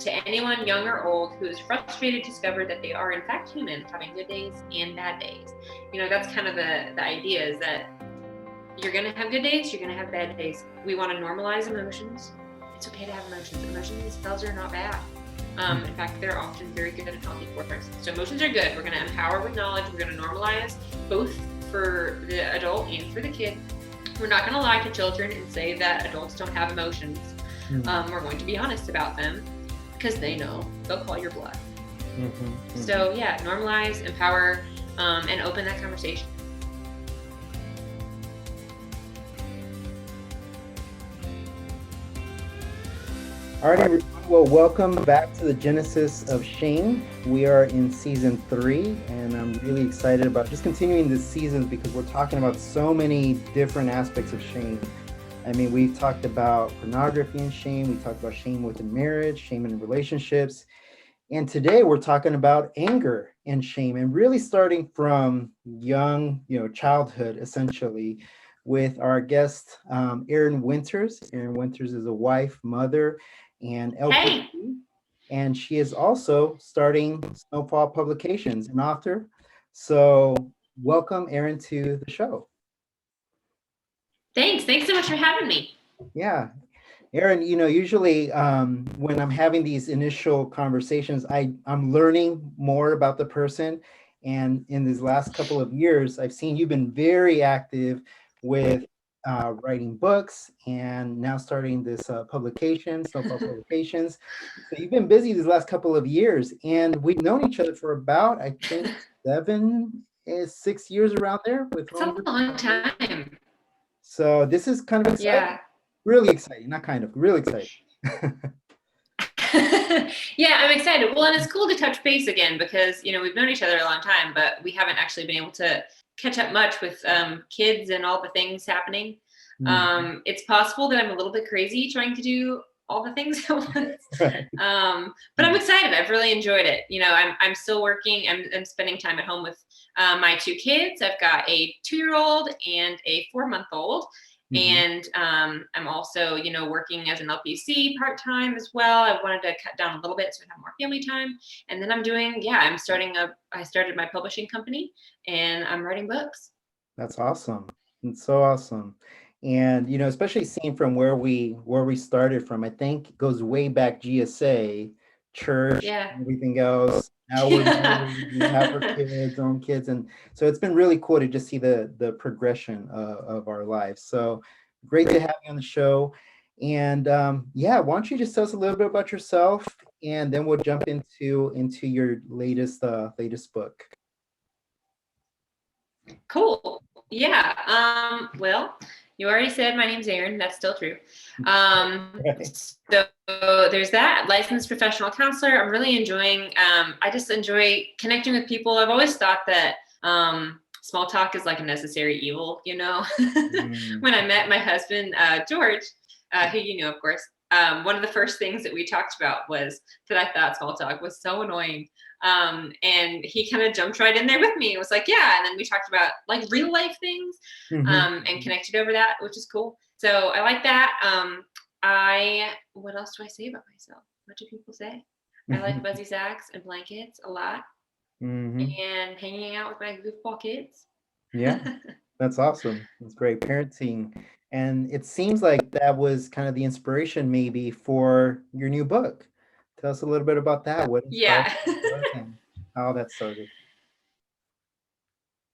to anyone young or old who is frustrated, discover that they are in fact human, having good days and bad days. That's kind of the idea, is that you're going to have good days, you're going to have bad days. We want to normalize emotions. It's okay to have emotions. Emotions themselves are not bad. In fact, they're often very good and healthy for us. So emotions are good. We're going to empower with knowledge. We're going to normalize both for the adult and for the kid. We're not going to lie to children and say that adults don't have emotions. We're going to be honest about them, because they know. They'll call your bluff. So yeah, normalize, empower, and open that conversation. All right, everyone. Well, welcome back to the Genesis of Shame. We are in season 3, and I'm really excited about just continuing this season because we're talking about so many different aspects of shame. I mean, we've talked about pornography and shame. We talked about shame within marriage, shame in relationships. And today we're talking about anger and shame, and really starting from young, childhood, essentially, with our guest, Erin Winters. Erin Winters is a wife, mother, and LPC, and she is also starting Snowfall Publications, an author. So welcome, Erin, to the show. Thanks so much for having me. Yeah. Erin, usually when I'm having these initial conversations, I'm learning more about the person. And in these last couple of years, I've seen you've been very active with writing books and now starting this publication, Snowfall Publications. So you've been busy these last couple of years, and we've known each other for about, I think, 6 years around there. It's a long time. So this is kind of exciting. Yeah. Really exciting, not kind of, really exciting. Yeah, I'm excited. Well, and it's cool to touch base again because, we've known each other a long time, but we haven't actually been able to catch up much with kids and all the things happening. It's possible that I'm a little bit crazy trying to do all the things at once. But I'm excited. I've really enjoyed it. I'm still working. I'm spending time at home with my 2 kids. I've got a 2-year-old and a 4-month-old. And I'm also, working as an LPC part-time as well. I wanted to cut down a little bit so I have more family time. And then I started my publishing company, and I'm writing books. That's awesome. It's so awesome. And, especially seeing from where we started from, I think it goes way back, GSA, church, everything else. Now we're married, we have our kids, own kids. And so it's been really cool to just see the progression of our lives. So great to have you on the show. And why don't you just tell us a little bit about yourself, and then we'll jump into your latest book. Cool. Yeah. Well, you already said my name's Erin. That's still true. So there's that. Licensed professional counselor. I'm really enjoying, I just enjoy connecting with people. I've always thought that small talk is like a necessary evil, When I met my husband, George, who you know, of course, one of the first things that we talked about was that I thought small talk was so annoying. And he kind of jumped right in there with me. It was like, yeah. And then we talked about like real life things, and connected over that, which is cool. So I like that. What else do I say about myself? What do people say? I like fuzzy sacks and blankets a lot, and hanging out with my goofball kids. Yeah, that's awesome. It's great parenting. And it seems like that was kind of the inspiration maybe for your new book. Tell us a little bit about that. What inspired and how that started.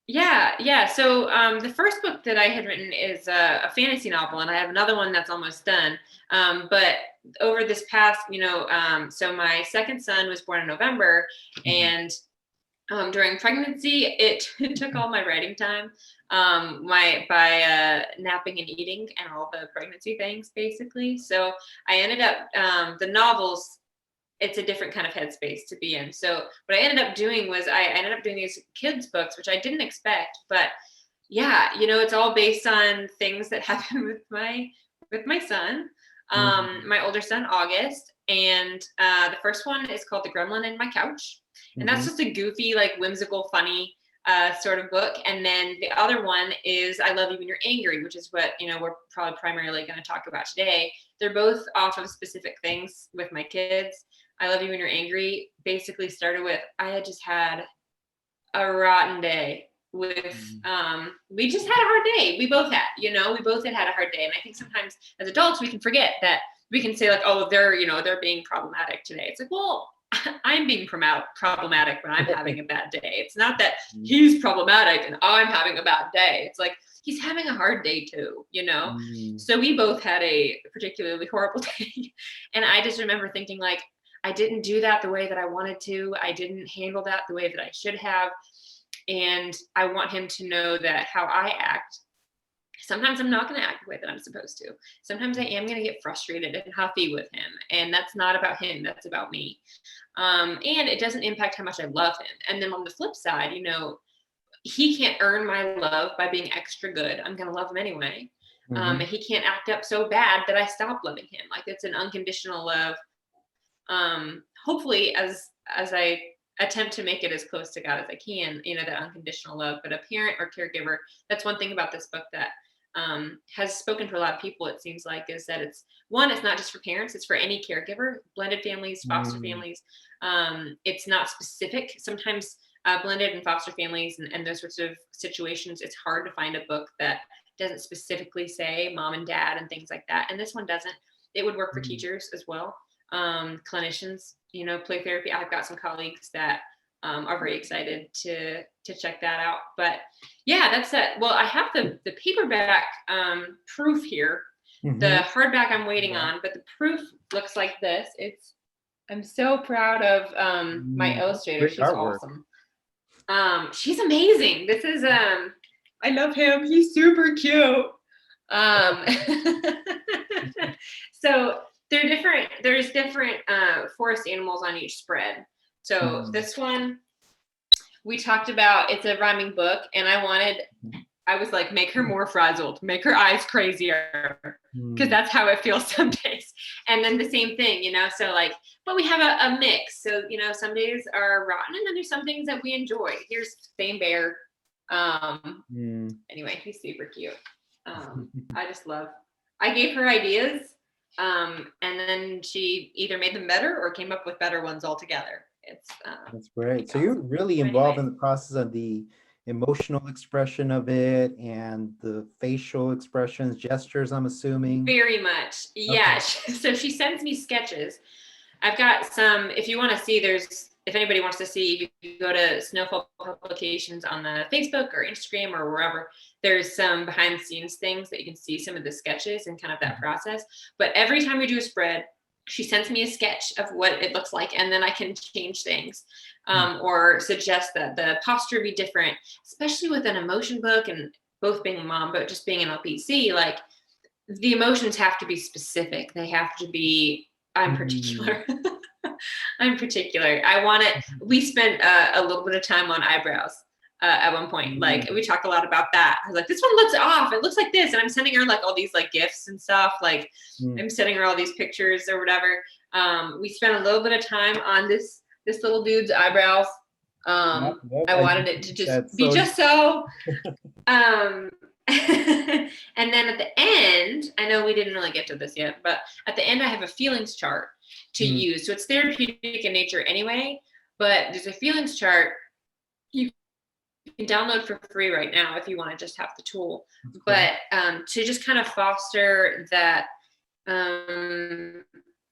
Yeah. So the first book that I had written is a fantasy novel, and I have another one that's almost done. But over this past, so my second son was born in November, and during pregnancy, it took all my writing time, by napping and eating and all the pregnancy things, basically. So I ended up, the novels, it's a different kind of headspace to be in. So what I ended up doing was I ended up doing these kids books, which I didn't expect, but yeah, it's all based on things that happened with my son, my older son, August. And the first one is called The Gremlin in My Couch. And that's just a goofy, like whimsical, funny sort of book. And then the other one is I Love You When You're Angry, which is what, we're probably primarily going to talk about today. They're both off of specific things with my kids. I Love You When You're Angry basically started with, I had just had a rotten day with, we just had a hard day. We both had, we both had a hard day. And I think sometimes as adults, we can forget that we can say like, oh, they're being problematic today. It's like, well, I'm being problematic when I'm having a bad day. It's not that he's problematic and I'm having a bad day. It's like, he's having a hard day too, So we both had a particularly horrible day. And I just remember thinking like, I didn't do that the way that I wanted to. I didn't handle that the way that I should have. And I want him to know that how I act, sometimes I'm not going to act the way that I'm supposed to. Sometimes I am going to get frustrated and huffy with him. And that's not about him. That's about me. And it doesn't impact how much I love him. And then on the flip side, he can't earn my love by being extra good. I'm going to love him anyway. And he can't act up so bad that I stop loving him. Like it's an unconditional love. Hopefully as I attempt to make it as close to God as I can, that unconditional love. But a parent or caregiver, that's one thing about this book that has spoken to a lot of people, it seems like, is that it's not just for parents, it's for any caregiver, blended families, foster families. It's not specific. Sometimes blended and foster families and those sorts of situations, it's hard to find a book that doesn't specifically say mom and dad and things like that. And this one doesn't. It would work for teachers as well. Clinicians, play therapy. I've got some colleagues that are very excited to check that out. But yeah, that's it. Well, I have the paperback proof here. The hardback I'm waiting on, but the proof looks like this. I'm so proud of my illustrator. She's awesome. She's amazing. This is I love him. He's super cute. So there's different forest animals on each spread. So this one we talked about, it's a rhyming book, and I was like, make her more frazzled, make her eyes crazier, because that's how it feels some days. And then the same thing, so like, but we have a mix. So, some days are rotten, and then there's some things that we enjoy. Here's Fame Bear. Anyway, he's super cute. I gave her ideas, and then she either made them better or came up with better ones altogether. That's great. So you're really involved in the process of the emotional expression of it and the facial expressions, gestures, I'm assuming. Very much. Yeah. Okay. So she sends me sketches. I've got some, if you want to see, if anybody wants to see, you go to Snowfall Publications on the Facebook or Instagram or wherever. There's some behind the scenes things that you can see some of the sketches and kind of that process. But every time we do a spread, she sends me a sketch of what it looks like, and then I can change things or suggest that the posture be different, especially with an emotion book, and both being a mom, but just being an LPC, like the emotions have to be specific. They have to be, I'm particular. I'm particular. We spent a little bit of time on eyebrows at one point. Like we talked a lot about that. I was like, this one looks off. It looks like this. And I'm sending her like all these like GIFs and stuff. Like I'm sending her all these pictures or whatever. We spent a little bit of time on this little dude's eyebrows. I wanted it to just be just so. And then at the end, I know we didn't really get to this yet, but at the end I have a feelings chart to use. So it's therapeutic in nature anyway, but there's a feelings chart you can download for free right now if you want to just have the tool. Okay. But to just kind of foster that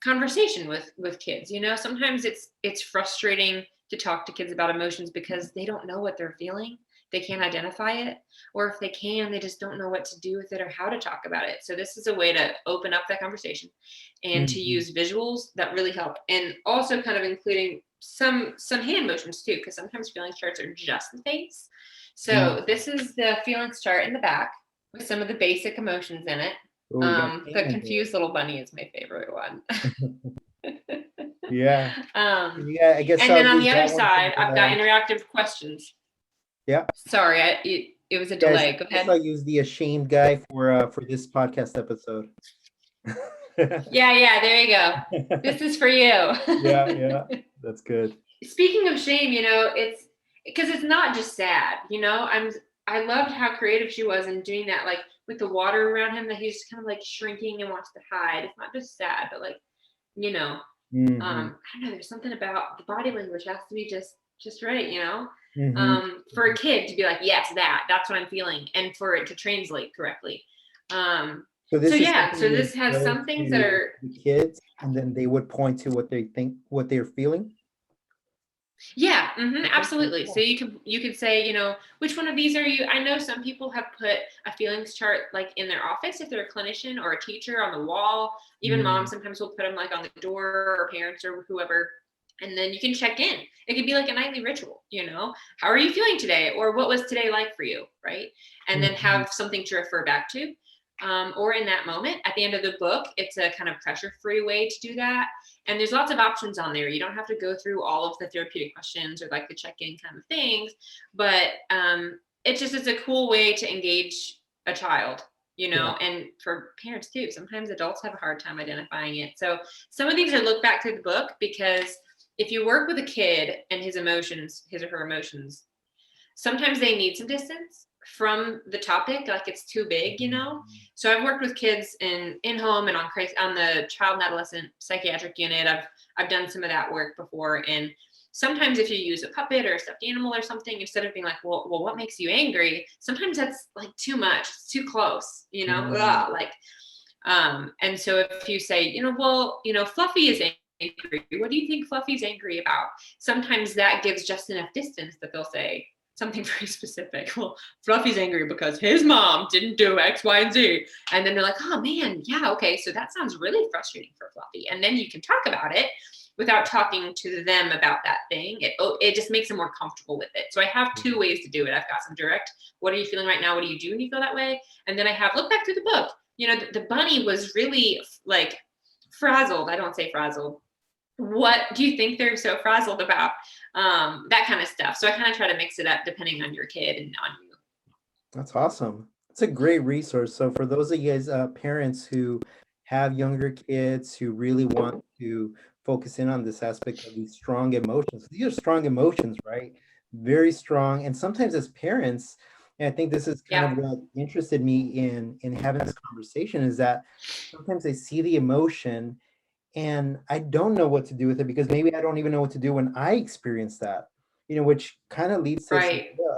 conversation with kids, sometimes it's frustrating to talk to kids about emotions because they don't know what they're feeling. They can't identify it, or if they can, they just don't know what to do with it or how to talk about it. So this is a way to open up that conversation and to use visuals that really help, and also kind of including some hand motions too, because sometimes feelings charts are just the face. So this is the feelings chart in the back with some of the basic emotions in it. Ooh, the confused little bunny is my favorite one. Yeah, I guess. And then on the other side, I've got interactive questions. Yeah. Sorry, it was a delay. Go ahead. I'll use the ashamed guy for this podcast episode. Yeah, there you go. This is for you. Yeah, that's good. Speaking of shame, because it's not just sad, you know. I loved how creative she was in doing that, like with the water around him, that he's just kind of like shrinking and wants to hide. It's not just sad, but like, you know, Mm-hmm. I don't know, there's something about the body language has to be just right, you know. Mm-hmm. For a kid to be like, yes, that's what I'm feeling, and for it to translate correctly. So So this is yeah, something so you would this has show some things that to are, the kids, and then they would point to what they think, what they're feeling. yeah, Okay, that's absolutely. So cool. you could say, you know, which one of these are you? I know some people have put a feelings chart like in their office if they're a clinician or a teacher on the wall. Even moms Mm, sometimes will put them like on the door, or parents or whoever. And then you can check in. It could be like a nightly ritual, you know. How are you feeling today? Or what was today like for you? Right. And then mhm. have something to refer back to. Or in that moment at the end of the book, it's a kind of pressure free way to do that. And there's lots of options on there. You don't have to go through all of the therapeutic questions or like the check-in kind of things, but it's a cool way to engage a child, you Yeah. know. And for parents too, sometimes adults have a hard time identifying it. So some of these are look back through the book, because if you work with a kid and his emotions, his or her emotions, sometimes they need some distance from the topic, like it's too big, you know. So I've worked with kids in home and on the child and adolescent psychiatric unit. I've done some of that work before. And sometimes if you use a puppet or a stuffed animal or something, instead of being like, well, what makes you angry, sometimes that's like too much, it's too close, you know. Mm, Like and so if you say, you know, well, you know, Fluffy is angry, what do you think Fluffy's angry about? Sometimes that gives just enough distance that they'll say something very specific. Well, Fluffy's angry because his mom didn't do X, Y, and Z. And then they're like, oh man, yeah, okay, so that sounds really frustrating for Fluffy. And then you can talk about it without talking to them about that thing. It just makes them more comfortable with it. So I have two ways to do it. I've got some direct, what are you feeling right now? What do you do when you feel that way? And then I have look back through the book. You know, the bunny was really like frazzled. I don't say frazzled. What do you think they're so frazzled about? That kind of stuff. So I kind of try to mix it up depending on your kid and on you. that's awesome. It's a great resource. So for those of you guys, parents who have younger kids who really want to focus in on this aspect of these strong emotions, these are strong emotions, right? Very strong. And sometimes as parents, and I think this is kind Yeah, of what interested me in having this conversation, is that sometimes I see the emotion and I don't know what to do with it, because maybe I don't even know what to do when I experience that, which kind of leads to this right. idea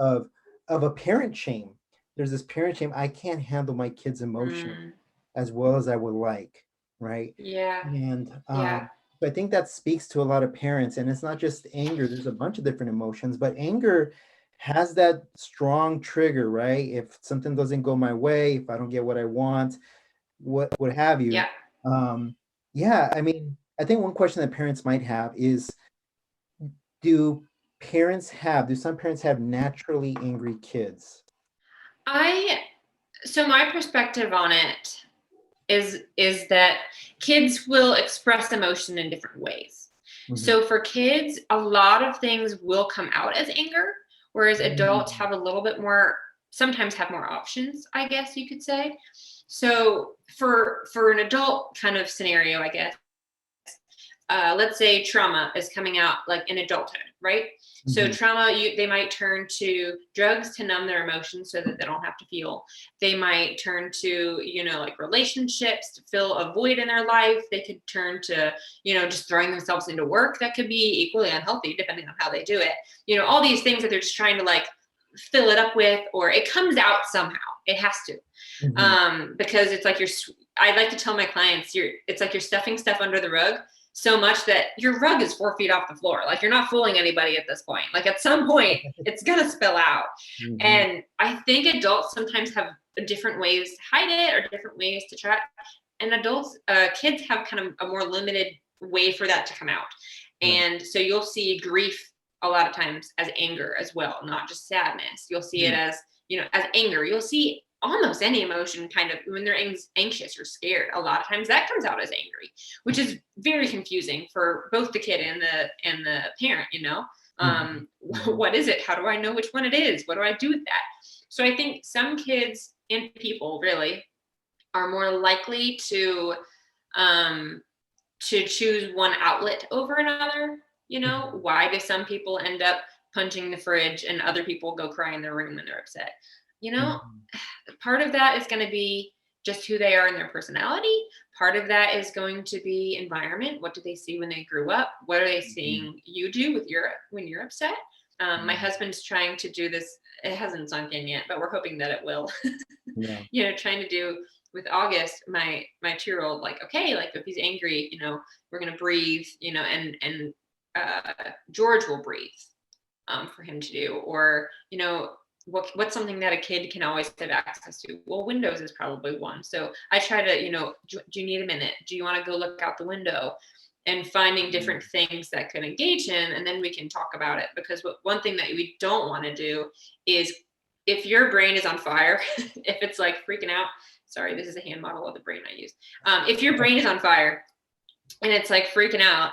of a parent shame. There's this parent shame. I can't handle my kid's emotion Mm, as well as I would like, right? yeah, And yeah, so I think that speaks to a lot of parents, and it's not just anger. There's a bunch of different emotions, but anger has that strong trigger, right? If something doesn't go my way, if I don't get what I want, what have you. yeah. Um, yeah, I mean, I think one question that parents might have is, do do some parents have naturally angry kids? I so my perspective on it is that kids will express emotion in different ways. Mhm. So for kids, a lot of things will come out as anger, whereas adults Mm, have a little bit more, sometimes have more options, I guess you could say. So for an adult kind of scenario, I guess, let's say trauma is coming out like in adulthood, right? So mhm, trauma, they might turn to drugs to numb their emotions so that they don't have to feel. They might turn to, you know, like relationships to fill a void in their life. They could turn to, you know, just throwing themselves into work that could be equally unhealthy depending on how they do it. You know, all these things that they're just trying to like fill it up with, or it comes out somehow. It has to. mhm. Because it's like I like to tell my clients, it's like you're stuffing stuff under the rug so much that your rug is 4 feet off the floor. Like you're not fooling anybody at this point. Like at some point, it's gonna spill out. Mhm. And I think adults sometimes have different ways to hide it or different ways to try. And kids have kind of a more limited way for that to come out. Right. And so you'll see grief a lot of times as anger as well, not just sadness. You'll see it Mm, as, you know, as anger. You'll see almost any emotion kind of when they're anxious or scared. A lot of times that comes out as angry, which is very confusing for both the kid and the parent, you know. mhm, mhm. What is it? How do I know which one it is? What do I do with that? So I think some kids and people really are more likely um, to choose one outlet over another. You know, why do some people end up punching the fridge, and other people go cry in their room when they're upset. You know, Mm-hmm. part of that is going to be just who they are in their personality. Part of that is going to be environment. What do they see when they grew up? What are they seeing you do when you're upset? My husband's trying to do this. It hasn't sunk in yet, but we're hoping that it will. Yeah. You know, trying to do with August, my 2-year-old, like, okay, like if he's angry, you know, we're gonna breathe, you know, and George will breathe for him to do, or you know, what's something that a kid can always have access to? Well, windows is probably one. So I try to, you know, do you need a minute? Do you want to go look out the window? And finding different things that could engage him, and then we can talk about it. Because one thing that we don't want to do is, if your brain is on fire, if it's like freaking out, sorry, this is a hand model of the brain I use. If your brain is on fire and it's like freaking out,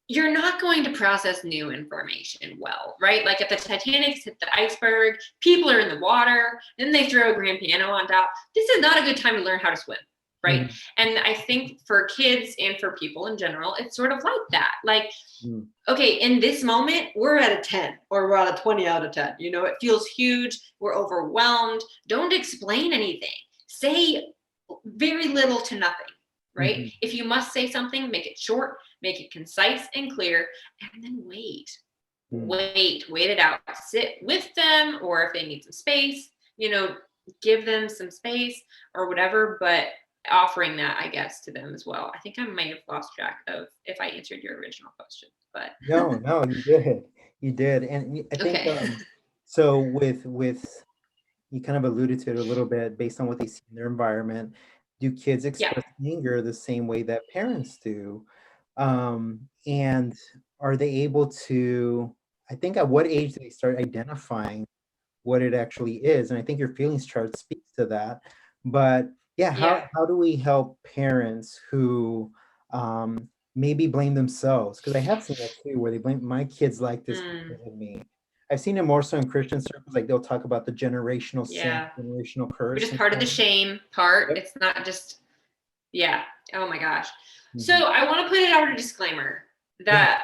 you're not going to process new information well, right? Like if the Titanic's hit the iceberg, people are in the water, then they throw a grand piano on top. This is not a good time to learn how to swim, right? Mm-hmm. And I think for kids and for people in general, it's sort of like that. Like, okay, in this moment, we're at a 10 or we're at a 20 out of 10. You know, it feels huge. We're overwhelmed. Don't explain anything. Say very little to nothing, right? Mm-hmm. If you must say something, make it short, make it concise and clear, and then wait it out. Sit with them, or if they need some space, you know, give them some space or whatever, but offering that, I guess, to them as well. I think I may have lost track of if I answered your original question, but No, you did, and I think okay. so. With you kind of alluded to it a little bit, based on what they see in their environment. Do kids Yeah. express anger the same way that parents do? And are they able to? I think at what age do they start identifying what it actually is? And I think your feelings chart speaks to that. But yeah, Yeah. how do we help parents who maybe blame themselves? Because I have seen that too, where they blame my kids like this because of me. I've seen it more so in Christian circles, like they'll talk about the generational sin, Yeah. generational Which curse. is part of the shame part. Yep. It's not just, yeah. Oh my gosh. So Mm-hmm. I want to put it out a disclaimer Yeah. that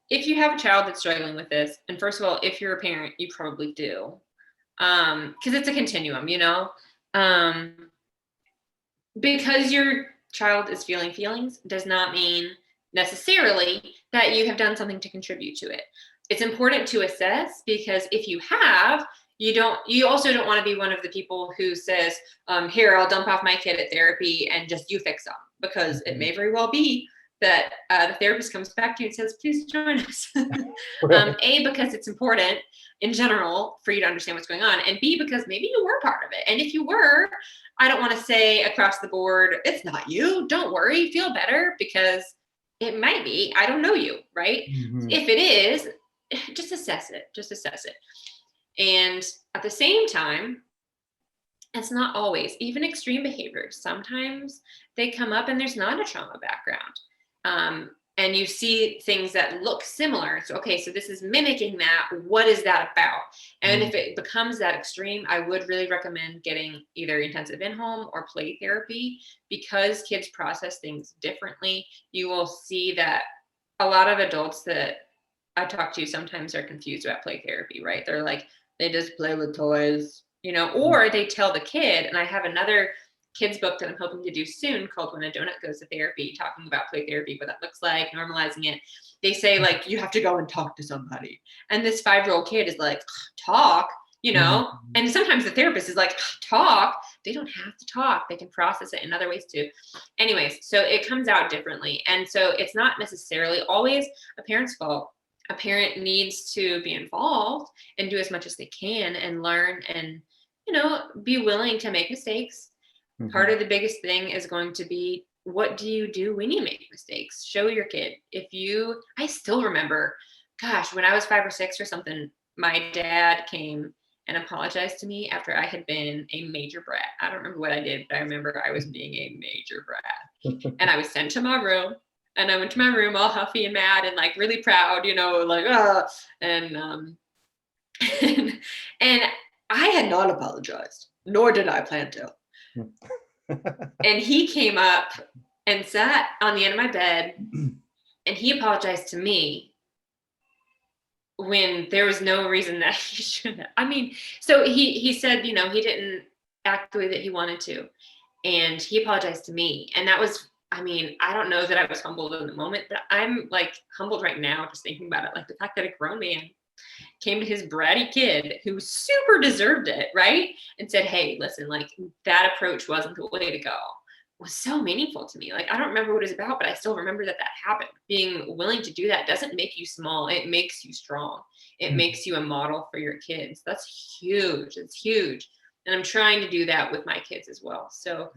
if you have a child that's struggling with this, and first of all, if you're a parent, you probably do. Because it's a continuum, you know. Because your child is feeling feelings does not mean necessarily that you have done something to contribute to it. It's important to assess, because if you have, you also don't want to be one of the people who says, here, I'll dump off my kid at therapy and just you fix them, because it may very well be that the therapist comes back to you and says, please join us. Right. A, because it's important in general for you to understand what's going on, and B, because maybe you were part of it. And if you were, I don't want to say across the board, it's not you, don't worry, feel better, because it might be. I don't know you, right? Mm-hmm. If it is, just assess it. And at the same time, it's not always, even extreme behaviors. Sometimes they come up and there's not a trauma background. And you see things that look similar. So, okay, so this is mimicking that. What is that about? And if it becomes that extreme, I would really recommend getting either intensive in-home or play therapy, because kids process things differently. You will see that a lot of adults that I talk to sometimes are confused about play therapy, right? They're like, they just play with toys, you know, or they tell the kid, and I have another kids book that I'm hoping to do soon called When a Donut Goes to Therapy, talking about play therapy, what that looks like, normalizing it. They say, like, you have to go and talk to somebody. And this 5-year-old kid is like, talk, you know? And sometimes the therapist is like, talk. They don't have to talk. They can process it in other ways too. Anyways, so it comes out differently. And so it's not necessarily always a parent's fault. A parent needs to be involved and do as much as they can and learn and, you know, be willing to make mistakes. Part of the biggest thing is going to be, what do you do when you make mistakes? Show your kid. I still remember, gosh, when I was 5 or 6 or something, my dad came and apologized to me after I had been a major brat. I don't remember what I did, but I remember I was being a major brat. And I was sent to my room, and I went to my room all huffy and mad and like really proud, you know, like, and and I had not apologized, nor did I plan to. And he came up and sat on the end of my bed, and he apologized to me. when there was no reason that he shouldn't. I mean, so he said, he didn't act the way that he wanted to, and he apologized to me. And that was, I mean, I don't know that I was humbled in the moment, but I'm like humbled right now just thinking about it. Like the fact that a grown man came to his bratty kid who super deserved it, right? And said, hey, listen, like that approach wasn't the way to go, was so meaningful to me. Like, I don't remember what it was about, but I still remember that happened. Being willing to do that doesn't make you small. It makes you strong. It makes you a model for your kids. That's huge. It's huge. And I'm trying to do that with my kids as well. So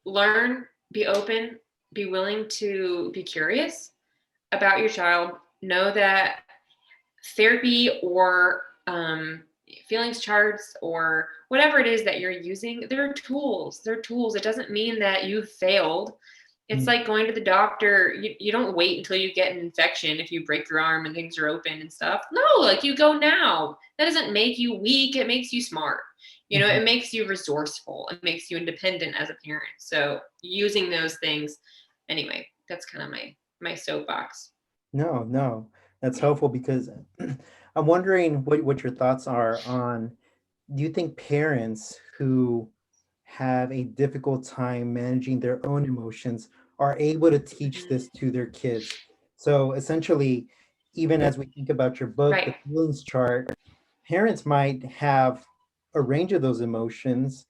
learn, be open, be willing to be curious about your child. Know that therapy or feelings charts or whatever it is that you're using, they're tools. They're tools. It doesn't mean that you failed. It's like going to the doctor. You don't wait until you get an infection if you break your arm and things are open and stuff. No, like you go now. That doesn't make you weak. It makes you smart. It makes you resourceful. It makes you independent as a parent. So using those things, anyway, that's kind of my soapbox. No, that's helpful because I'm wondering what your thoughts are on, do you think parents who have a difficult time managing their own emotions are able to teach this to their kids? So essentially, even as we think about your book, the Right. feelings chart, parents might have a range of those emotions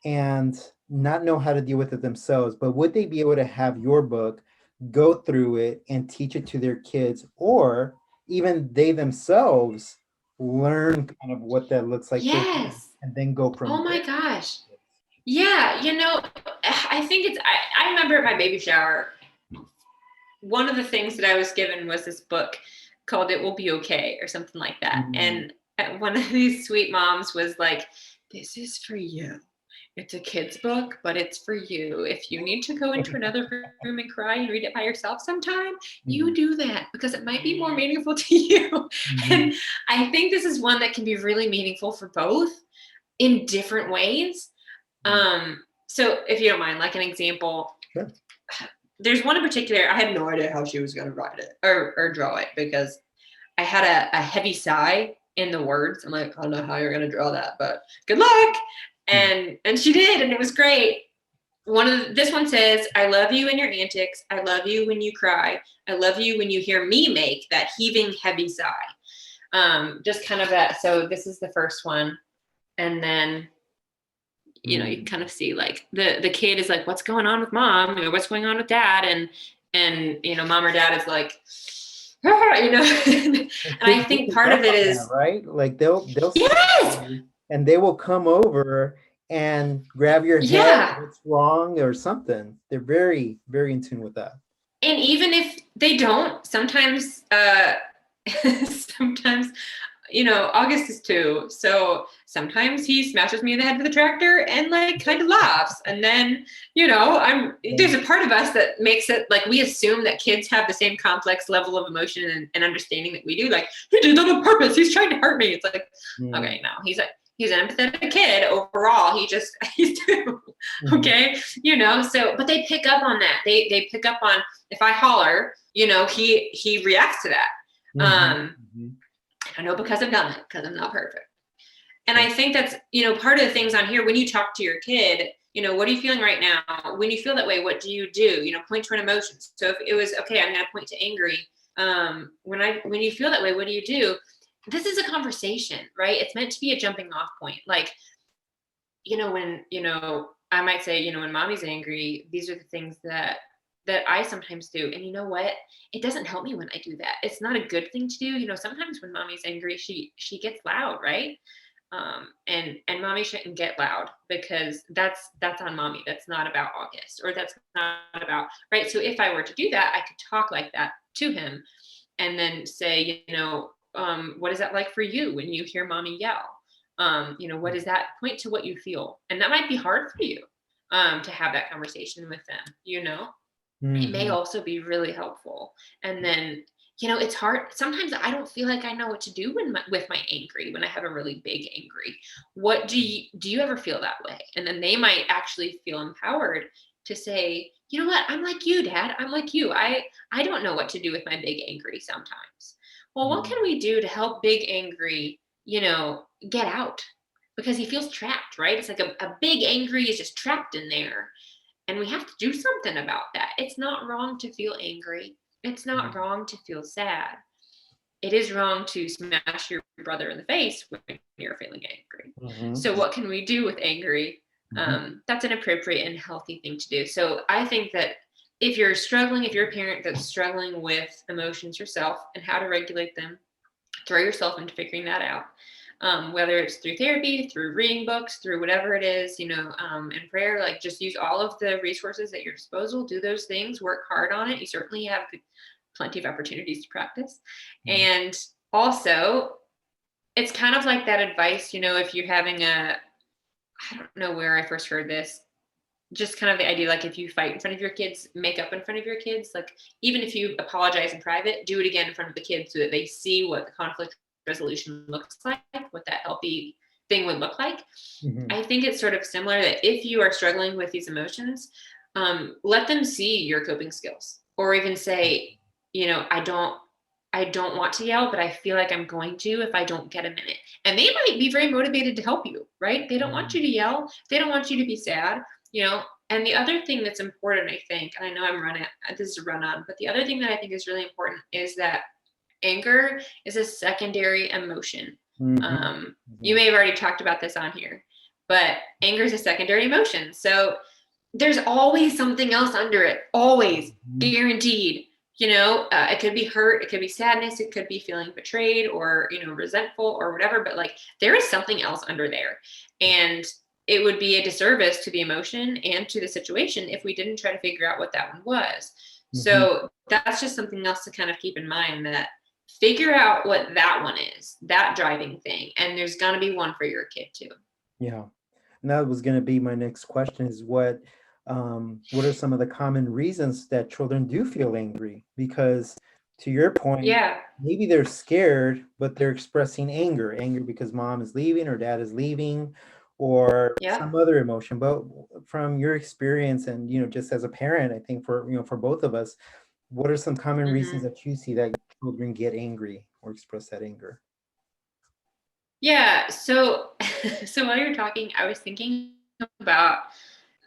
and not know how to deal with it themselves, but would they be able to have your book, go through it and teach it to their kids, or even they themselves learn kind of what that looks like for them Yes. and then go Oh from my there? gosh. Yeah, I think I remember at my baby shower, one of the things that I was given was this book called It Will Be Okay or something like that. And one of these sweet moms was like, this is for you. It's a kid's book, but it's for you. If you need to go into another room and cry and read it by yourself sometime, you do that because it might be more meaningful to you. And I think this is one that can be really meaningful for both in different ways. So if you don't mind, like an example, Sure. There's one in particular, I had no idea how she was going to write it or draw it because I had a heavy sigh in the words. I'm like, I don't know how you're going to draw that, but good luck. And she did, and it was great. This one says, I love you in your antics. I love you when you cry. I love you when you hear me make that heaving, heavy sigh. Just kind of that. So this is the first one. And then you can kind of see like the kid is like, what's going on with mom? What's going on with dad? And mom or dad is like, and I think part of it is that, right? Like they'll yes, and they will come over and grab your head. yeah. What's wrong or something. They're very, very in tune with that. And even if they don't, sometimes sometimes August is 2, so sometimes he smashes me in the head with a tractor and like kind of laughs. And then, there's a part of us that makes it like we assume that kids have the same complex level of emotion and understanding that we do. Like, he did that on purpose. He's trying to hurt me. It's like, okay, no, he's an empathetic kid overall. He's 2. Okay. So, but they pick up on that. They pick up on, if I holler, he reacts to that. I know because I've done it, because I'm not perfect. And I think that's, part of the things on here, when you talk to your kid, what are you feeling right now? When you feel that way, what do you do? Point to an emotion. So if it was, okay, I'm going to point to angry. When you feel that way, what do you do? This is a conversation, right? It's meant to be a jumping off point. Like, when, I might say, when mommy's angry, these are the things that I sometimes do. And you know what? It doesn't help me when I do that. It's not a good thing to do. Sometimes when mommy's angry, she gets loud, right? And mommy shouldn't get loud because that's on mommy. That's not about August, or that's not about, right? So if I were to do that, I could talk like that to him and then say, what is that like for you when you hear mommy yell? What is that? Point to what you feel. And that might be hard for you to have that conversation with them, It may also be really helpful. And then, it's hard. Sometimes I don't feel like I know what to do with my angry, when I have a really big angry. What do you ever feel that way? And then they might actually feel empowered to say, you know what? I'm like you, Dad. I'm like you. I don't know what to do with my big angry sometimes. well, what can we do to help big angry, get out? Because he feels trapped, right? It's like a big angry is just trapped in there. And we have to do something about that. It's not wrong to feel angry. It's not wrong to feel sad. It is wrong to smash your brother in the face when you're feeling angry. So what can we do with angry? That's an appropriate and healthy thing to do. So I think that if you're a parent that's struggling with emotions yourself and how to regulate them, throw yourself into figuring that out. Whether it's through therapy, through reading books, through whatever it is, and prayer, like just use all of the resources at your disposal, do those things, work hard on it. You certainly have plenty of opportunities to practice. And also, it's kind of like that advice, if you're having I don't know where I first heard this, just kind of the idea, like if you fight in front of your kids, make up in front of your kids, like even if you apologize in private, do it again in front of the kids so that they see what the conflict resolution looks like, what that healthy thing would look like. I think it's sort of similar that if you are struggling with these emotions, let them see your coping skills, or even say, I don't want to yell, but I feel like I'm going to if I don't get a minute. And they might be very motivated to help you, right? They don't want you to yell. They don't want you to be sad, And the other thing that's important, I think, and I know this is a run on, but the other thing that I think is really important is that anger is a secondary emotion. You may have already talked about this on here, but anger is a secondary emotion. So there's always something else under it, always, guaranteed. It could be hurt, it could be sadness, it could be feeling betrayed or, resentful or whatever, but like there is something else under there. And it would be a disservice to the emotion and to the situation if we didn't try to figure out what that one was. So that's just something else to kind of keep in mind, that figure out what that one is, that driving thing. And there's going to be one for your kid too. Yeah. And that was going to be my next question, is what are some of the common reasons that children do feel angry? Because to your point, maybe they're scared, but they're expressing anger because mom is leaving or dad is leaving, or some other emotion. But from your experience and, just as a parent, I think for both of us, what are some common reasons that you see that children get angry or express that anger? Yeah. So while you're talking, I was thinking about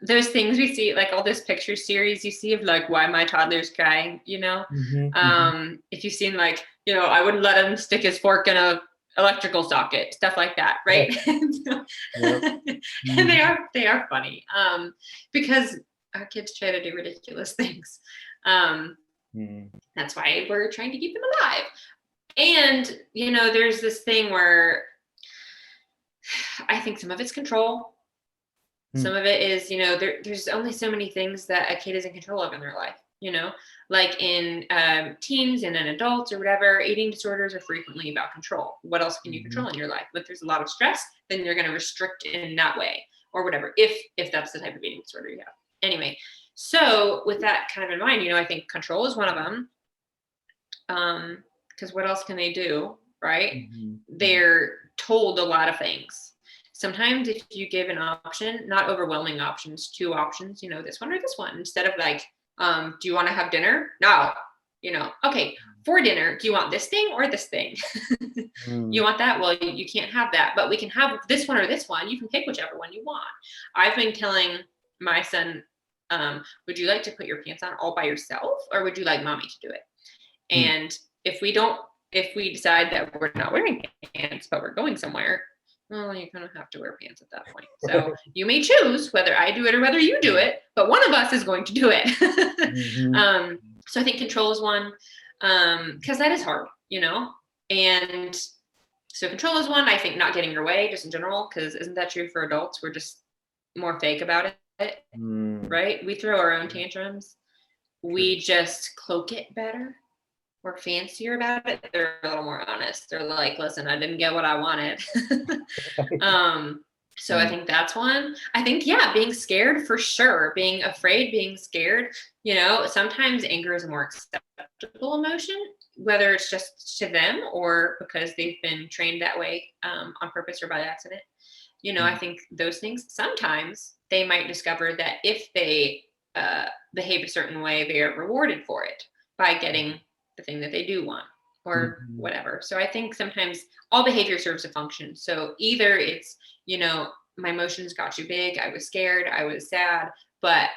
those things we see, like all those picture series you see of like why my toddler's crying, if you've seen like, I wouldn't let him stick his fork in a electrical socket, stuff like that, right? And they are funny, because our kids try to do ridiculous things. That's why we're trying to keep them alive. And, there's this thing where I think some of it's control. Some of it is, there's only so many things that a kid is in control of in their life, like in teens and in adults or whatever. Eating disorders are frequently about control. What else can you control in your life? If there's a lot of stress, then you're going to restrict in that way or whatever, if that's the type of eating disorder you have. Anyway, so with that kind of in mind, I think control is one of them. Because what else can they do, right? They're told a lot of things. Sometimes if you give an option, not overwhelming options, 2 options, this one or this one, instead of like, do you want to have dinner? No, okay, for dinner, do you want this thing or this thing? You want that? Well, you can't have that, but we can have this one or this one. You can pick whichever one you want. I've been telling my son, would you like to put your pants on all by yourself, or would you like mommy to do it? And if we decide that we're not wearing pants, but we're going somewhere, well, you're going to have to wear pants at that point. So you may choose whether I do it or whether you do it, but one of us is going to do it. So I think control is one, because that is hard, and so control is one. I think not getting your way just in general, because isn't that true for adults? We're just more fake about it, right? We throw our own tantrums. We just cloak it better. We're fancier about it. They're a little more honest. They're like, listen, I didn't get what I wanted. So I think that's one. I think, being scared for sure. Being afraid, being scared, sometimes anger is a more acceptable emotion, whether it's just to them or because they've been trained that way on purpose or by accident. I think those things, sometimes they might discover that if they behave a certain way, they are rewarded for it by getting the thing that they do want. or whatever. So I think sometimes all behavior serves a function. So either it's, my emotions got too big, I was scared, I was sad, but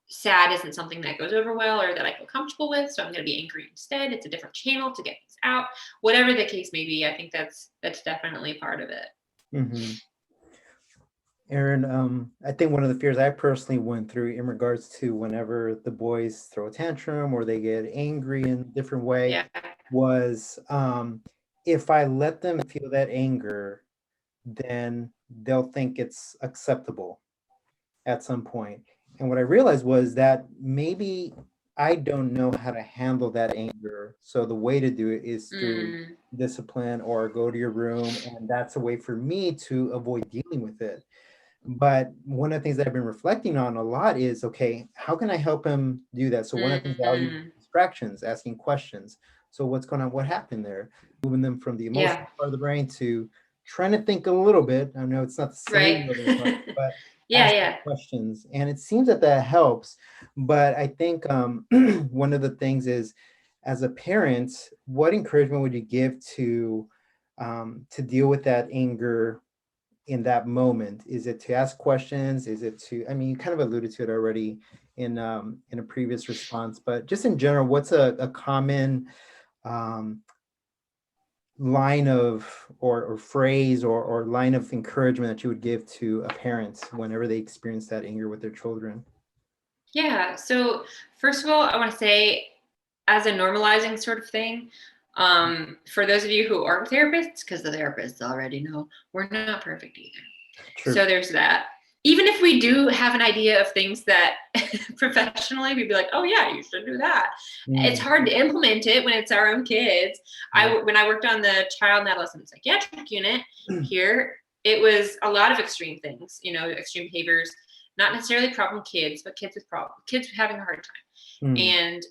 sad isn't something that goes over well or that I feel comfortable with. So I'm going to be angry instead. It's a different channel to get things out. Whatever the case may be, I think that's definitely part of it. Mm-hmm. Erin, I think one of the fears I personally went through in regards to whenever the boys throw a tantrum or they get angry in a different way was if I let them feel that anger, then they'll think it's acceptable at some point. And what I realized was that maybe I don't know how to handle that anger. So the way to do it is through discipline or go to your room. And that's a way for me to avoid dealing with it. But one of the things that I've been reflecting on a lot is, okay, how can I help him do that? So one of the things I'll use distractions, asking questions. So what's going on? What happened there? Moving them from the emotional part of the brain to trying to think a little bit. I know it's not the same, but asking questions. And it seems that helps. But I think one of the things is, as a parent, what encouragement would you give to deal with that anger in that moment? Is it to ask questions? Is it to, I mean, you kind of alluded to it already in a previous response, but just in general, what's a common line of or phrase or line of encouragement that you would give to a parent whenever they experience that anger with their children? Yeah. So first of all, I want to say, as a normalizing sort of thing, for those of you who aren't therapists, because the therapists already know we're not perfect either. True. So there's that. Even if we do have an idea of things that professionally we'd be like, oh yeah, you should do that. It's hard to implement it when it's our own kids. When I worked on the child and adolescent psychiatric unit here, it was a lot of extreme things, extreme behaviors, not necessarily problem kids, but kids with problems, kids having a hard time. And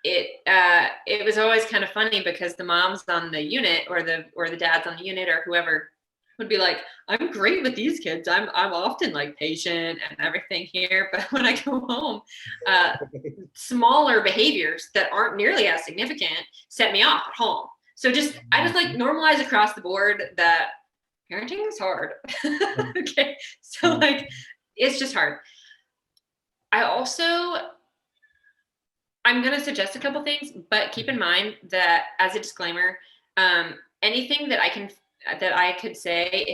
it was always kind of funny because the moms on the unit or the dads on the unit or whoever would be like, I'm great with these kids. I'm often like patient and everything here. But when I go home, smaller behaviors that aren't nearly as significant set me off at home. So I just like normalize across the board that parenting is hard. Okay. So like, it's just hard. I'm going to suggest a couple things, but keep in mind that as a disclaimer, anything that I could say,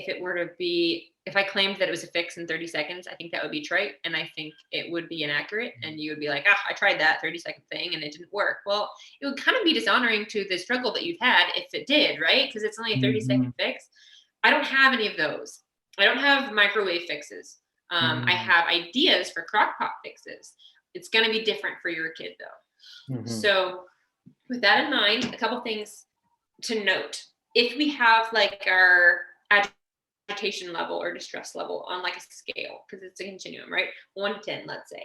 if I claimed that it was a fix in 30 seconds, I think that would be trite. And I think it would be inaccurate. And you would be like, I tried that 30-second thing and it didn't work. Well, it would kind of be dishonoring to the struggle that you've had if it did, right? Because it's only a 30-second fix. I don't have any of those. I don't have microwave fixes. I have ideas for crock pot fixes. It's going to be different for your kid though. So with that in mind, a couple things to note. If we have like our agitation level or distress level on like a scale, because it's a continuum, right? 1 to 10, let's say.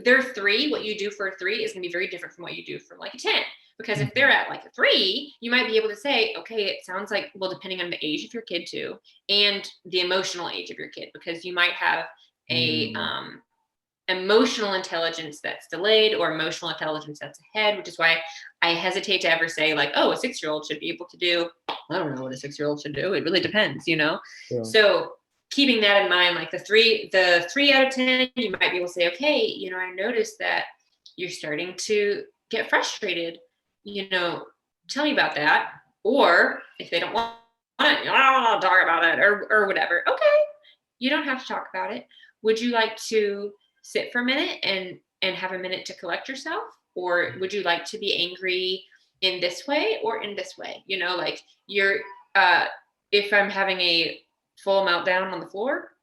They're 3. What you do for a 3 is going to be very different from what you do from like a 10. Because if they're at like a 3, you might be able to say, okay, it sounds like, well, depending on the age of your kid too, and the emotional age of your kid, because you might have a emotional intelligence that's delayed or emotional intelligence that's ahead, which is why I hesitate to ever say like, oh, a 6-year-old should be able to do, I don't know what a 6-year-old should do. It really depends, Yeah. So keeping that in mind, like the 3 out of 10, you might be able to say, okay, I noticed that you're starting to get frustrated, tell me about that. Or if they don't want it, I'll talk about it or whatever. Okay. You don't have to talk about it. Would you like to sit for a minute and have a minute to collect yourself? Or would you like to be angry in this way or in this way? Like if I'm having a full meltdown on the floor,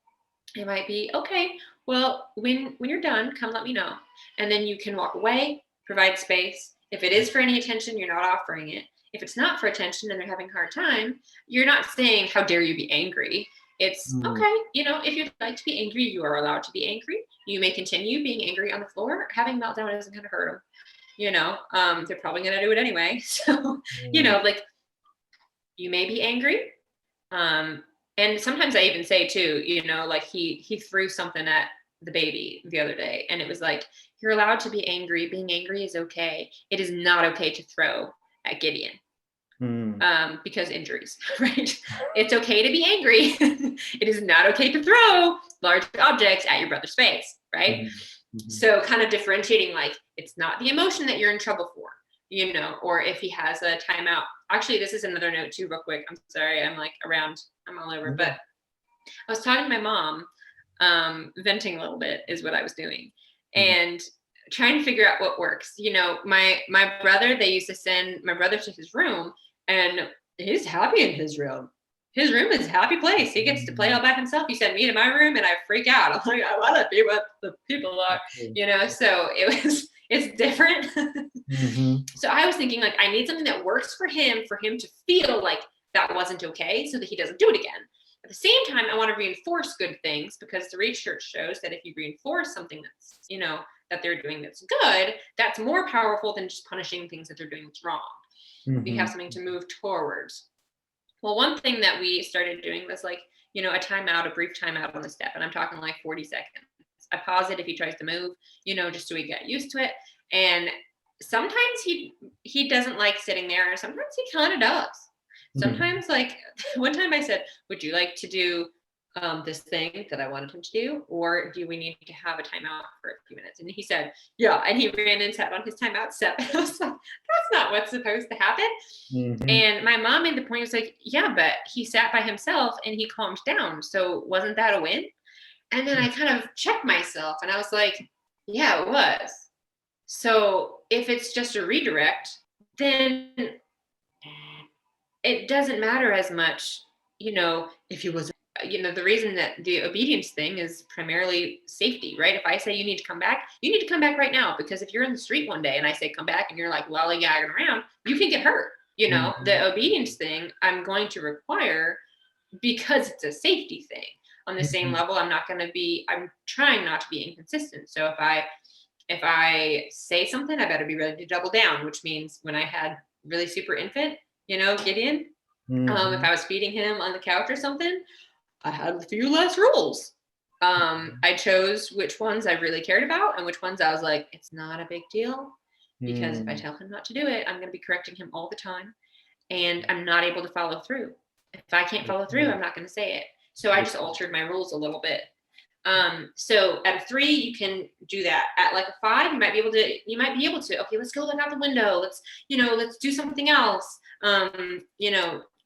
it might be, okay, well, when you're done, come let me know. And then you can walk away, provide space. If it is for any attention, you're not offering it. If it's not for attention and they're having a hard time, you're not saying, how dare you be angry? It's okay. If you'd like to be angry, you are allowed to be angry. You may continue being angry on the floor. Having meltdown isn't going to hurt them. They're probably going to do it anyway. So, like you may be angry. And sometimes I even say too, like he threw something at the baby the other day, and it was like, you're allowed to be angry. Being angry is okay. It is not okay to throw at Gideon. Because injuries, right? It's okay to be angry. It is not okay to throw large objects at your brother's face, right? Mm-hmm. So kind of differentiating, like, it's not the emotion that you're in trouble for, you know, or if he has a timeout. Actually, this is another note too, real quick. I'm sorry, I'm like around, I'm all over, but I was talking to my mom, venting a little bit is what I was doing. And trying to figure out what works. You know, my brother, they used to send my brother to his room, and he's happy in his room. His room is a happy place. He gets to play all by himself. He sent me to my room and I freak out. I'm like, I want to be with the people are, you know, so it's different. So I was thinking, like, I need something that works for him to feel like that wasn't okay so that he doesn't do it again. At the same time, I want to reinforce good things, because the research shows that if you reinforce something that's, you know, that they're doing that's good, that's more powerful than just punishing things that they're doing that's wrong. We have something to move towards. Well, one thing that we started doing was, like, you know, a brief timeout on the step. And I'm talking like 40 seconds. I pause it if he tries to move, you know, just so we get used to it. And sometimes he doesn't like sitting there, and sometimes he kind of does. Sometimes, like, one time I said, would you like to do this thing that I wanted him to do, or do we need to have a timeout for a few minutes? And he said, yeah. And he ran and sat on his timeout step. I was like, that's not what's supposed to happen. And my mom made the point, was like, yeah, but he sat by himself and he calmed down. So wasn't that a win? And then I kind of checked myself and I was like, yeah, it was. So if it's just a redirect, then it doesn't matter as much, you know, if he was, you know, the reason that the obedience thing is primarily safety, right? If I say you need to come back, you need to come back right now, because if you're in the street one day and I say come back and you're like lollygagging around, you can get hurt. You know, the obedience thing I'm going to require because it's a safety thing. On the same level, I'm trying not to be inconsistent. So if I say something, I better be ready to double down, which means when I had really super infant, you know, Gideon, if I was feeding him on the couch or something, I had a few less rules. I chose which ones I really cared about and which ones I was like, it's not a big deal, because if I tell him not to do it, I'm going to be correcting him all the time, and I'm not able to follow through. If I can't follow through, I'm not going to say it. So I just altered my rules a little bit. So at a 3, you can do that. At like a 5, you might be able to, okay, let's go look out the window. Let's do something else.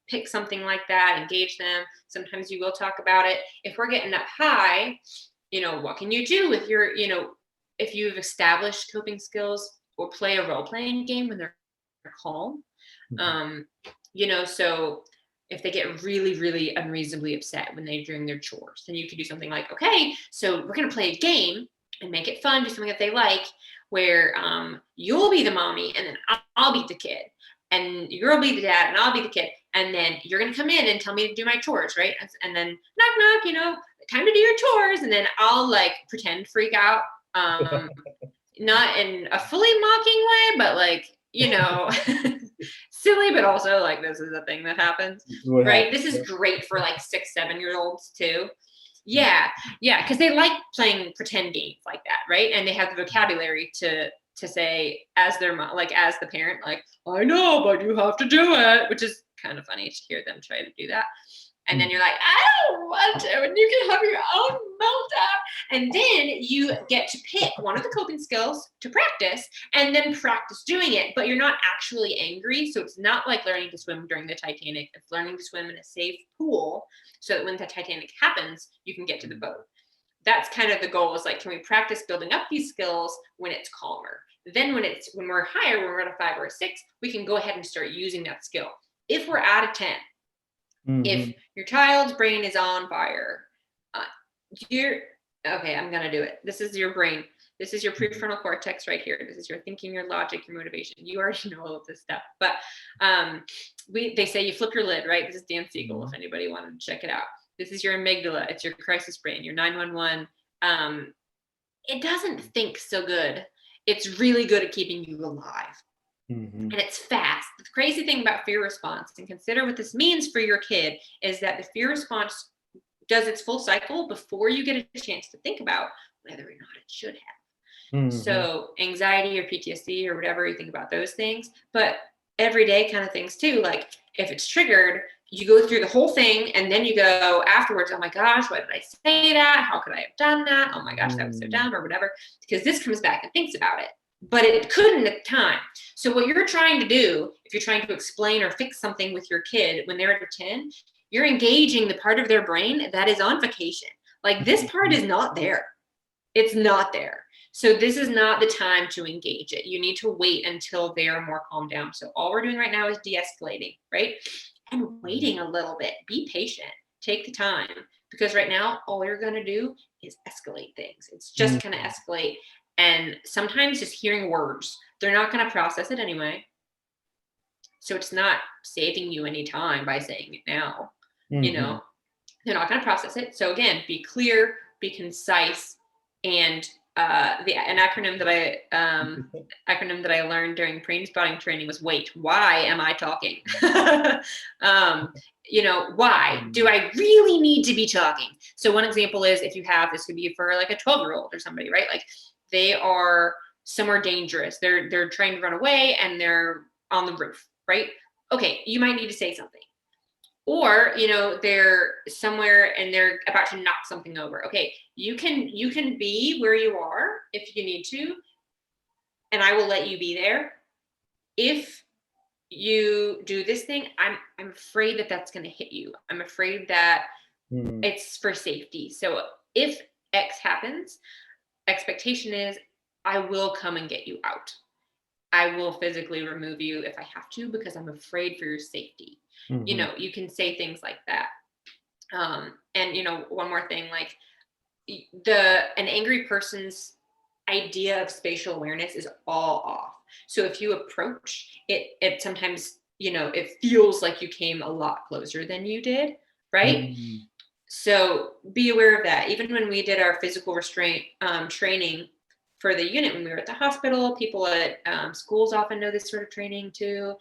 Pick something like that, engage them. Sometimes you will talk about it. If we're getting up high, what can you do with your, if you've established coping skills, or play a role-playing game when they're calm. So if they get really, really unreasonably upset when they're doing their chores, then you could do something like, okay, so we're going to play a game and make it fun, do something that they like, where you'll be the mommy and then I'll be the kid, and you'll be the dad and I'll be the kid, and then you're going to come in and tell me to do my chores, right? And then knock, knock, time to do your chores, and then I'll like pretend freak out, not in a fully mocking way, but like, silly, but also like, this is a thing that happens, right? This is great for like 6-7-year-olds too. Yeah, because they like playing pretend games like that, right? And they have the vocabulary to say as their mom, like as the parent, like, I know, but you have to do it, which is kind of funny to hear them try to do that. And then you're like, I don't want to, and you can have your own meltdown. And then you get to pick one of the coping skills to practice, and then practice doing it, but you're not actually angry. So it's not like learning to swim during the Titanic. It's learning to swim in a safe pool so that when the Titanic happens, you can get to the boat. That's kind of the goal, is like, can we practice building up these skills when it's calmer? Then when we're higher, when we're at a 5 or a 6, we can go ahead and start using that skill. If we're at a 10, if your child's brain is on fire, I'm going to do it. This is your brain. This is your prefrontal cortex right here. This is your thinking, your logic, your motivation. You already know all of this stuff. But they say you flip your lid, right? This is Dan Siegel, if anybody wanted to check it out. This is your amygdala. It's your crisis brain, your 911. It doesn't think so good. It's really good at keeping you alive. And it's fast. The crazy thing about fear response, and consider what this means for your kid, is that the fear response does its full cycle before you get a chance to think about whether or not it should have. Mm-hmm. So anxiety or PTSD or whatever, you think about those things, but everyday kind of things too. Like if it's triggered, you go through the whole thing and then you go afterwards, oh my gosh, why did I say that? How could I have done that? Oh my gosh, that was so dumb or whatever, because this comes back and thinks about it, but it couldn't at the time. So what you're trying to do, if you're trying to explain or fix something with your kid when they're at 10, you're engaging the part of their brain that is on vacation. Like this part is not there. It's not there. So this is not the time to engage it. You need to wait until they are more calmed down. So all we're doing right now is de-escalating, right? And waiting a little bit. Be patient. Take the time. Because right now, all you're going to do is escalate things. It's just going to escalate. And sometimes just hearing words, they're not going to process it anyway. So it's not saving you any time by saying it now. You know, they're not going to process it. So again, be clear, be concise, and an acronym that I learned during brain spotting training was wait. Why am I talking? You know, why do I really need to be talking? So one example is if you have, this could be for like a 12-year-old or somebody, right? Like they are somewhere dangerous. They're trying to run away and they're on the roof, right? Okay, you might need to say something. Or, you know, they're somewhere and they're about to knock something over. Okay, you can be where you are if you need to, and I will let you be there. If you do this thing, I'm afraid that that's going to hit you. I'm afraid that it's for safety. So if X happens, expectation is I will come and get you out. I will physically remove you if I have to because I'm afraid for your safety. You know, you can say things like that. And, you know, one more thing, like an angry person's idea of spatial awareness is all off. So if you approach it sometimes, you know, it feels like you came a lot closer than you did, right? So be aware of that. Even when we did our physical restraint training for the unit, when we were at the hospital, people at schools often know this sort of training too.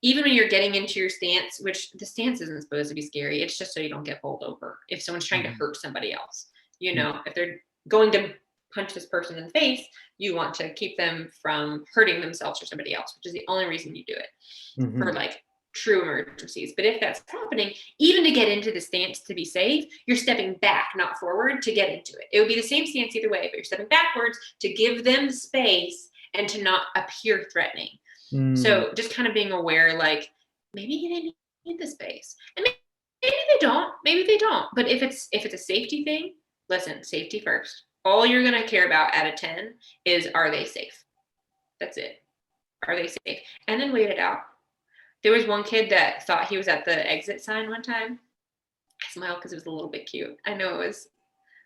Even when you're getting into your stance, which the stance isn't supposed to be scary, it's just so you don't get bowled over. If someone's trying to hurt somebody else, you know, if they're going to punch this person in the face, you want to keep them from hurting themselves or somebody else, which is the only reason you do it for like true emergencies. But if that's happening, even to get into the stance to be safe, you're stepping back, not forward, to get into it. It would be the same stance either way, but you're stepping backwards to give them space and to not appear threatening. So just kind of being aware, like maybe they didn't need the space, and maybe they don't. But if it's a safety thing, listen, safety first. All you're gonna care about at a 10 is, are they safe? That's it. Are they safe? And then wait it out. There was one kid that thought he was at the exit sign one time. I smiled because it was a little bit cute. I know it was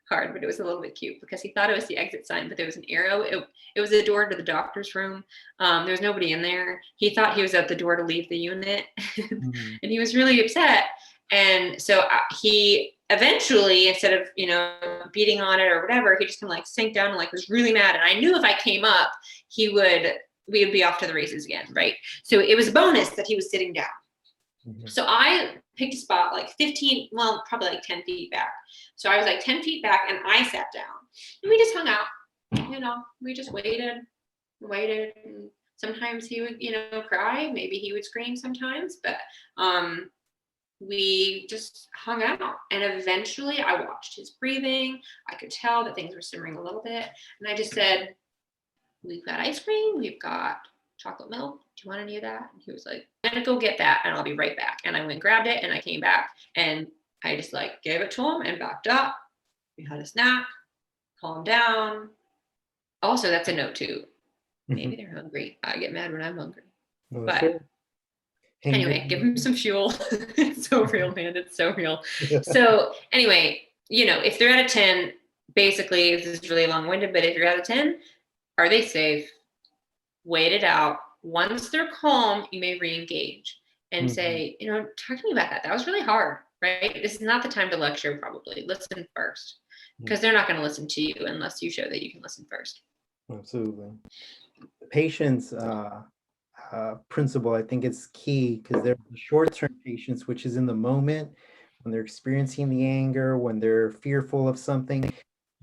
hard, but it was a little bit cute because he thought it was the exit sign, but there was an arrow. It was a door to the doctor's room. There was nobody in there. He thought he was at the door to leave the unit, and he was really upset. And so he eventually, instead of, you know, beating on it or whatever, he just kind of like sank down and like was really mad. And I knew if I came up, we would be off to the races again, right? So it was a bonus that he was sitting down. So I picked a spot like probably like 10 feet back. So I was like 10 feet back and I sat down and we just hung out, you know, we just waited. And sometimes he would, you know, cry, maybe he would scream sometimes, but we just hung out. And eventually I watched his breathing. I could tell that things were simmering a little bit. And I just said, we've got ice cream, we've got chocolate milk. Do you want any of that? And he was like, I'm gonna go get that and I'll be right back. And I went and grabbed it and I came back and I just like gave it to him and backed up. We had a snack, calmed down. Also, that's a note too. Maybe they're hungry. I get mad when I'm hungry. Well, but anyway, give him some fuel. It's so real, man. It's so real. So anyway, you know, if they're at a 10, basically, this is really long-winded, but if you're at a 10, are they safe? Wait it out. Once they're calm, you may re-engage and say, you know, talk to me about that. That was really hard, right? This is not the time to lecture, probably. Listen first, because they're not going to listen to you unless you show that you can listen first. Absolutely. Patience principle, I think it's key, because there's the short-term patience, which is in the moment when they're experiencing the anger, when they're fearful of something.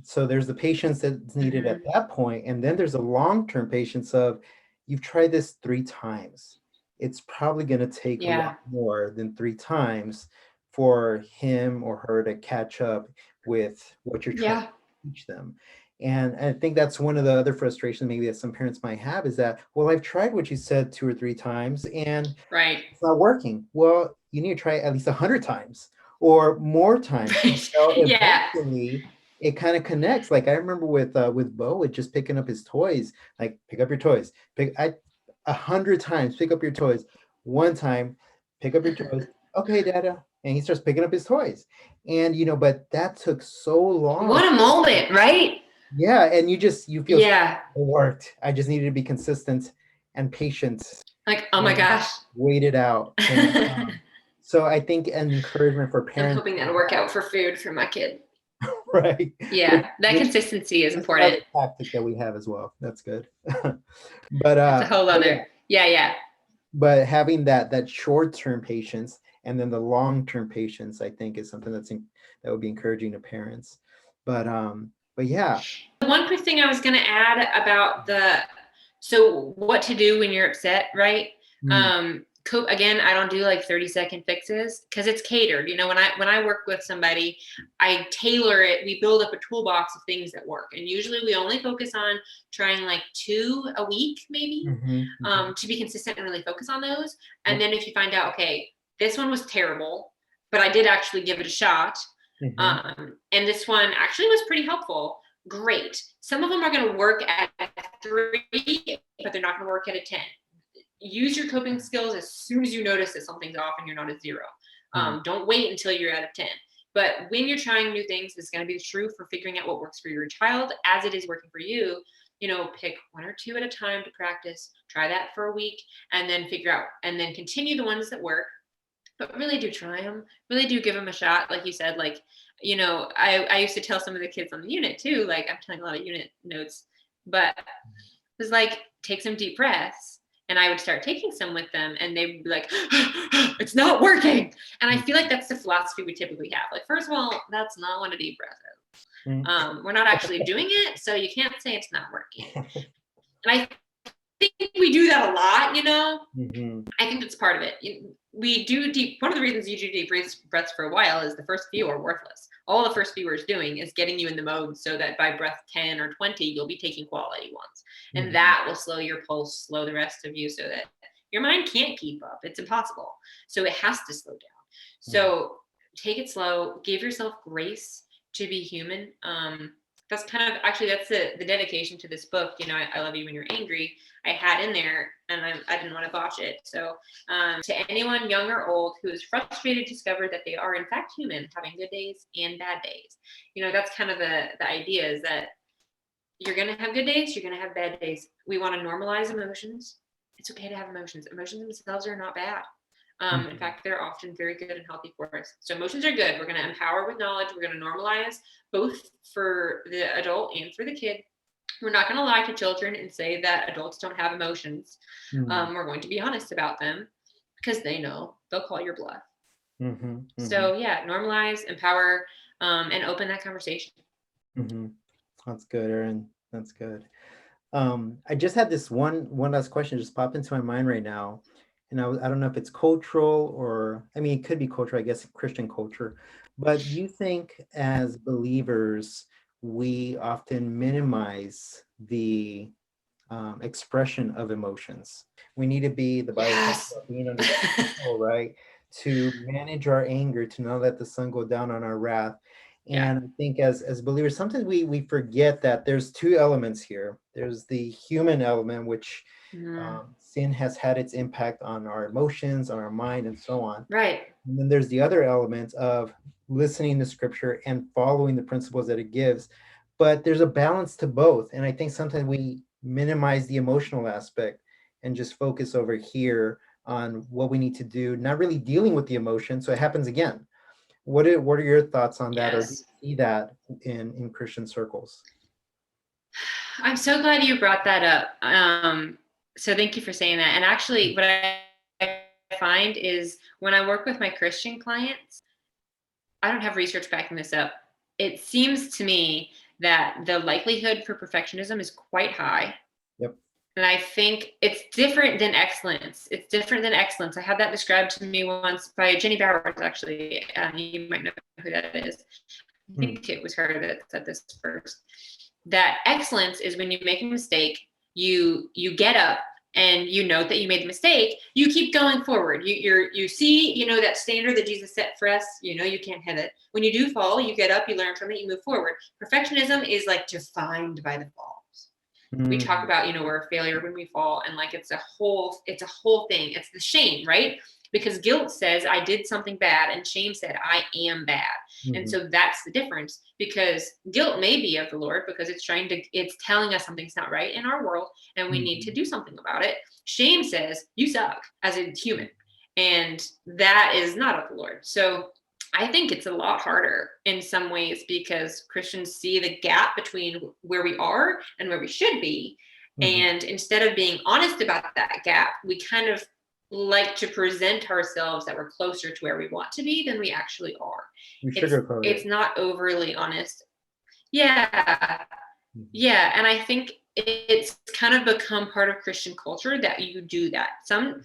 So there's the patience that's needed Mhm. at that point, and then there's a long-term patience of, you've tried this 3 times. It's probably going to take a Yeah. lot more than 3 times for him or her to catch up with what you're trying Yeah. to teach them. And I think that's one of the other frustrations maybe that some parents might have, is that, well, I've tried what you said 2 or 3 times and Right. it's not working. Well, you need to try it at least 100 times or more times. Right. Yeah. Eventually, it kind of connects. Like I remember with Bo, with just picking up his toys. Like, pick up your toys. 100 times, pick up your toys. One time, pick up your toys. Okay, Dada, and he starts picking up his toys. And but that took so long. What a moment, right? Yeah, and you feel it Yeah. worked. I just needed to be consistent and patient Like, oh my and gosh. wait it out. And so I think an encouragement for I'm parents, hoping that'll work out for food for my kid. right? Yeah, that Which consistency is is important. another tactic that we have as well. That's good. but That's a whole but yeah, other. Yeah, yeah. but having that short-term patience and then the long-term patience, I think, is something that would be encouraging to parents. But yeah. One quick thing I was going to add about so what to do when you're upset, right? Mm, Again, I don't do like 30-second fixes because it's catered. When I work with somebody, I tailor it. We build up a toolbox of things that work, and usually we only focus on trying like 2 a week, maybe, mhm, mhm. to be consistent and really focus on those. And Yep. then if you find out, okay, this one was terrible, but I did actually give it a shot, Mhm. and this one actually was pretty helpful. Great. Some of them are going to work at 3, but they're not going to work at a 10. Use your coping skills as soon as you notice that something's off and you're not at 0. Mm, Don't wait until you're at a 10. But when you're trying new things, it's going to be true for figuring out what works for your child as it is working for you. Pick 1 or 2 at a time to practice, try that for a week, and then figure out, and then continue the ones that work. But really do try them. Really do give them a shot. Like you said, like, I used to tell some of the kids on the unit too, like I'm telling a lot of unit notes, but it was like, take some deep breaths. And I would start taking some with them and they'd be like, it's not working. And I feel like that's the philosophy we typically have. Like, first of all, that's not what a deep breath is. mm. We're not actually doing it, so you can't say it's not working. And I think we do that a lot. Mhm. I think that's part of it. We do deep. One of the reasons you do deep breaths for a while is the first few are worthless. All the first few is doing is getting you in the mode so that by breath 10 or 20, you'll be taking quality ones. And Mhm. that will slow your pulse, slow the rest of you so that your mind can't keep up. It's impossible. So it has to slow down. Mm. So take it slow, give yourself grace to be human. That's kind of actually that's the dedication to this book. I love you when you're angry. I had in there, and I didn't want to botch it. So, to anyone young or old who is frustrated, discover that they are in fact human, having good days and bad days. That's kind of the idea, is that you're going to have good days, you're going to have bad days. We want to normalize emotions. It's okay to have emotions. Emotions themselves are not bad. In Mhm. fact, they're often very good and healthy for us. So emotions are good. We're going to empower with knowledge. We're going to normalize both for the adult and for the kid. We're not going to lie to children and say that adults don't have emotions. Mm. We're going to be honest about them because they know they'll call your bluff. Mhm. Mhm. So yeah, normalize, empower, and open that conversation. Mhm. That's good, Erin. That's good. I just had this one last question just pop into my mind right now, and I don't know if it's cultural, or I mean, it could be cultural, I guess, Christian culture. But do you think as believers we often minimize the expression of emotions? We need to be, the Bible talks Yes. about being under control, right? To manage our anger, to not let the sun go down on our wrath. Yeah. And I think as believers, sometimes we forget that there's 2 elements here. There's the human element, which Mm, sin has had its impact on our emotions, on our mind, and so on. right. And then there's the other element of listening to scripture and following the principles that it gives. But there's a balance to both. And I think sometimes we minimize the emotional aspect and just focus over here on what we need to do, not really dealing with the emotion. So it happens again. What are your thoughts on that? Or do you Yes. see that in Christian circles? I'm so glad you brought that up. So thank you for saying that. And actually, what I find is when I work with my Christian clients, I don't have research backing this up. It seems to me that the likelihood for perfectionism is quite high. Yep. And I think it's different than excellence. It's different than excellence. I had that described to me once by Jenny Bowers, actually. You might know who that is. I think it was her that said this first. That excellence is when you make a mistake, you get up and you note that you made the mistake, you keep going forward. You see, that standard that Jesus set for us, you can't hit it. When you do fall, you get up, you learn from it, you move forward. Perfectionism is like defined by the falls. We talk about, we're a failure when we fall, and like it's a whole thing. It's the shame, right? Because guilt says I did something bad, and shame said I am bad. And so that's the difference, because guilt may be of the Lord because it's telling us something's not right in our world and we need to do something about it. Shame says you suck as a human, and that is not of the Lord. So I think it's a lot harder in some ways because Christians see the gap between where we are and where we should be. And instead of being honest about that gap, we kind of like to present ourselves that we're closer to where we want to be than we actually are. It's not overly honest. Yeah. And I think it's kind of become part of Christian culture that you do that. Some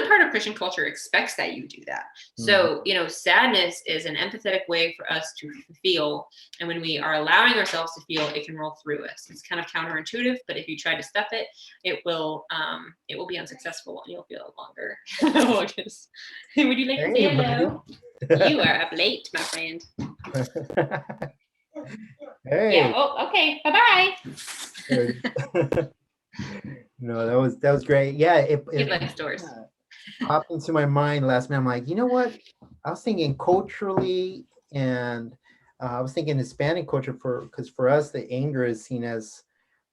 part of Christian culture expects that you do that. So, sadness is an empathetic way for us to feel. And when we are allowing ourselves to feel, it can roll through us. It's kind of counterintuitive, but if you try to stuff it, it will be unsuccessful and you'll feel it longer. Would you like to say hello? You are up late, my friend. Hey. Yeah. Oh, okay. Bye-bye. No, that was great. Yeah, it likes doors. Popped into my mind last minute. I'm like, you know what? I was thinking culturally, and I was thinking Hispanic culture because for us the anger is seen as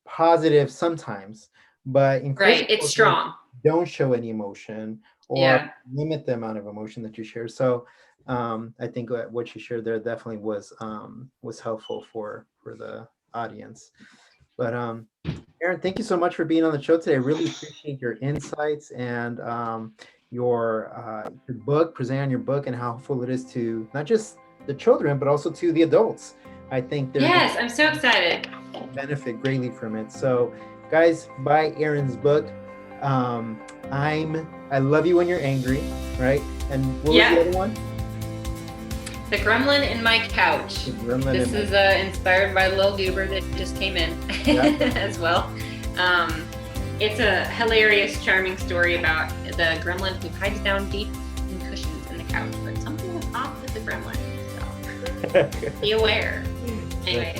positive sometimes, but in right, it's strong. Don't show any emotion or limit the amount of emotion that you share. So I think what you shared there definitely was helpful for the audience. But Erin, thank you so much for being on the show today. I really appreciate your insights and your book, presenting your book, and how helpful it is to not just the children but also to the adults. I think I'm so excited. Benefit greatly from it. So, guys, buy Erin's book. I Love You When You're Angry, right? And what was the other one? The Gremlin in My Couch. This is inspired by the little goober that just came in as well. It's a hilarious, charming story about the gremlin who hides down deep in cushions in the couch, but something is off with the gremlin. So be aware. Anyway,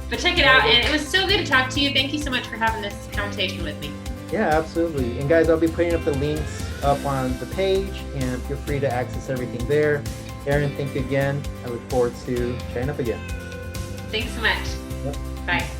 but check it out. And it was so good to talk to you. Thank you so much for having this conversation with me. Yeah, absolutely. And guys, I'll be putting up the links up on the page, and feel free to access everything there. Erin, thank you again. I look forward to chatting up again. Thanks so much. Yep. Bye.